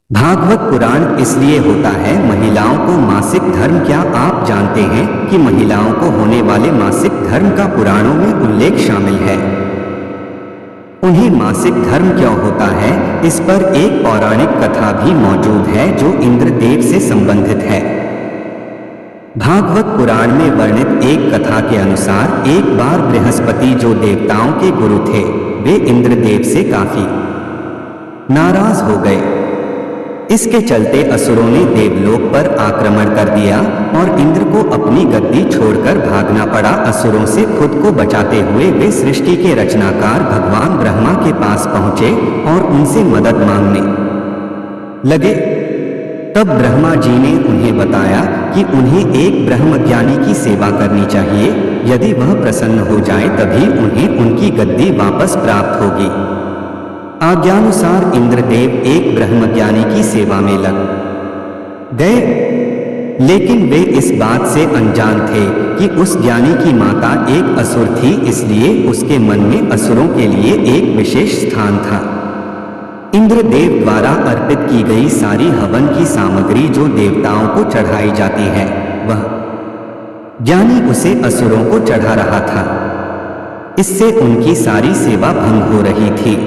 भागवत पुराण इसलिए होता है महिलाओं को मासिक धर्म। क्या आप जानते हैं कि महिलाओं को होने वाले मासिक धर्म का पुराणों में उल्लेख शामिल है। उन्हें मासिक धर्म क्यों होता है, इस पर एक पौराणिक कथा भी मौजूद है जो इंद्रदेव से संबंधित है। भागवत पुराण में वर्णित एक कथा के अनुसार एक बार बृहस्पति जो देवताओं के गुरु थे, वे इंद्रदेव से काफी नाराज हो गए। इसके चलते असुरों ने देवलोक पर आक्रमण कर दिया और इंद्र को अपनी गद्दी छोड़कर भागना पड़ा। असुरों से खुद को बचाते हुए वे सृष्टि के रचनाकार भगवान ब्रह्मा के पास पहुंचे और उनसे मदद मांगने लगे। तब ब्रह्मा जी ने उन्हें बताया कि उन्हें एक ब्रह्मज्ञानी की सेवा करनी चाहिए। यदि वह प्रसन्न हो जाए तभी उन्हें उनकी गद्दी वापस प्राप्त होगी। आज्ञानुसार इंद्रदेव एक ब्रह्मज्ञानी की सेवा में लग गए, लेकिन वे इस बात से अनजान थे कि उस ज्ञानी की माता एक असुर थी, इसलिए उसके मन में असुरों के लिए एक विशेष स्थान था। इंद्रदेव द्वारा अर्पित की गई सारी हवन की सामग्री जो देवताओं को चढ़ाई जाती है, वह ज्ञानी उसे असुरों को चढ़ा रहा था। इससे उनकी सारी सेवा भंग हो रही थी।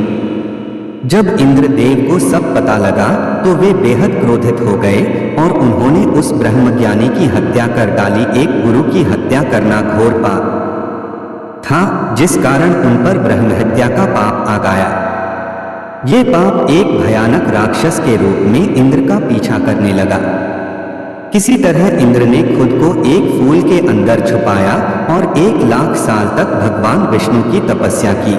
जब इंद्रदेव को सब पता लगा तो वे बेहद क्रोधित हो गए और उन्होंने उस ब्रह्मज्ञानी की हत्या कर डाली। एक गुरु की हत्या करना घोर पाप था, जिस कारण उन पर ब्रह्महत्या का पाप आ गया। ये पाप एक भयानक राक्षस के रूप में इंद्र का पीछा करने लगा। किसी तरह इंद्र ने खुद को एक फूल के अंदर छुपाया और 1 लाख साल तक भगवान विष्णु की तपस्या की।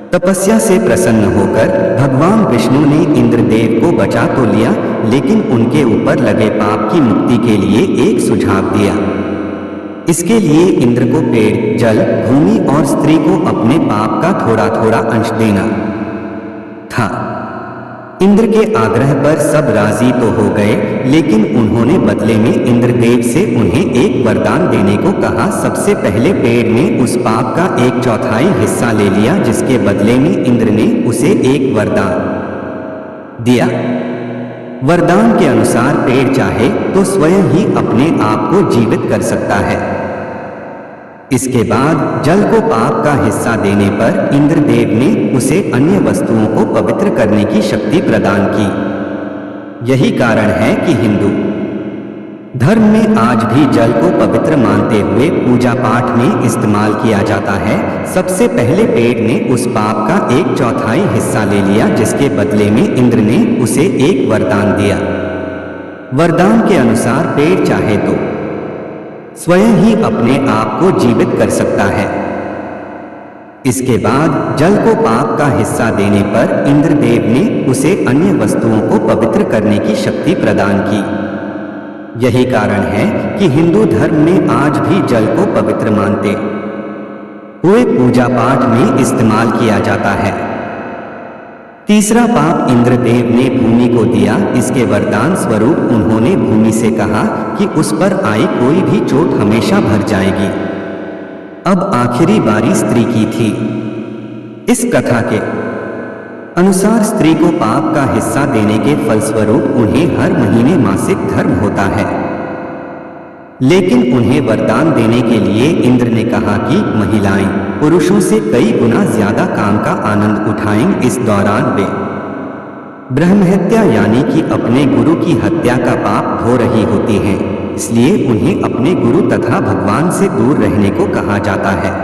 तपस्या से प्रसन्न होकर भगवान विष्णु ने इंद्रदेव को बचा तो लिया, लेकिन उनके ऊपर लगे पाप की मुक्ति के लिए एक सुझाव दिया। इसके लिए इंद्र को पेड़, जल, भूमि और स्त्री को अपने पाप का थोड़ा थोड़ा अंश देना था। इंद्र के आग्रह पर सब राजी तो हो गए, लेकिन उन्होंने बदले में इंद्रदेव से उन्हें एक वरदान देने को कहा। सबसे पहले पेड़ ने उस पाप का 1/4 हिस्सा ले लिया, जिसके बदले में इंद्र ने उसे एक वरदान दिया। वरदान के अनुसार पेड़ चाहे तो स्वयं ही अपने आप को जीवित कर सकता है। इसके बाद जल को पाप का हिस्सा देने पर इंद्रदेव ने उसे अन्य वस्तुओं को पवित्र करने की शक्ति प्रदान की। यही कारण है कि हिंदू धर्म में आज भी जल को पवित्र मानते हुए पूजा पाठ में इस्तेमाल किया जाता है। सबसे पहले पेड़ ने उस पाप का 1/4 हिस्सा ले लिया, जिसके बदले में इंद्र ने उसे एक वरदान दिया। वरदान के अनुसार पेड़ चाहे तो स्वयं ही अपने आप को जीवित कर सकता है। इसके बाद जल को पाप का हिस्सा देने पर इंद्रदेव ने उसे अन्य वस्तुओं को पवित्र करने की शक्ति प्रदान की। यही कारण है कि हिंदू धर्म में आज भी जल को पवित्र मानते हुए पूजा पाठ में इस्तेमाल किया जाता है। तीसरा पाप इंद्रदेव ने भूमि को दिया। इसके वरदान स्वरूप उन्होंने भूमि से कहा कि उस पर आई कोई भी चोट हमेशा भर जाएगी। अब आखिरी बारी स्त्री की थी। इस कथा के अनुसार स्त्री को पाप का हिस्सा देने के फलस्वरूप उन्हें हर महीने मासिक धर्म होता है, लेकिन उन्हें वरदान देने के लिए इंद्र ने कहा कि महिलाएं पुरुषों से कई गुना ज्यादा काम का आनंद उठाएं। इस दौरान वे ब्रह्महत्या यानी कि अपने गुरु की हत्या का पाप हो रही होती हैं, इसलिए उन्हें अपने गुरु तथा भगवान से दूर रहने को कहा जाता है।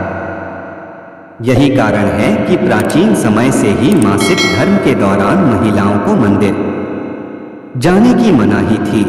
यही कारण है कि प्राचीन समय से ही मासिक धर्म के दौरान महिलाओं को मंदिर जाने की मनाही थी।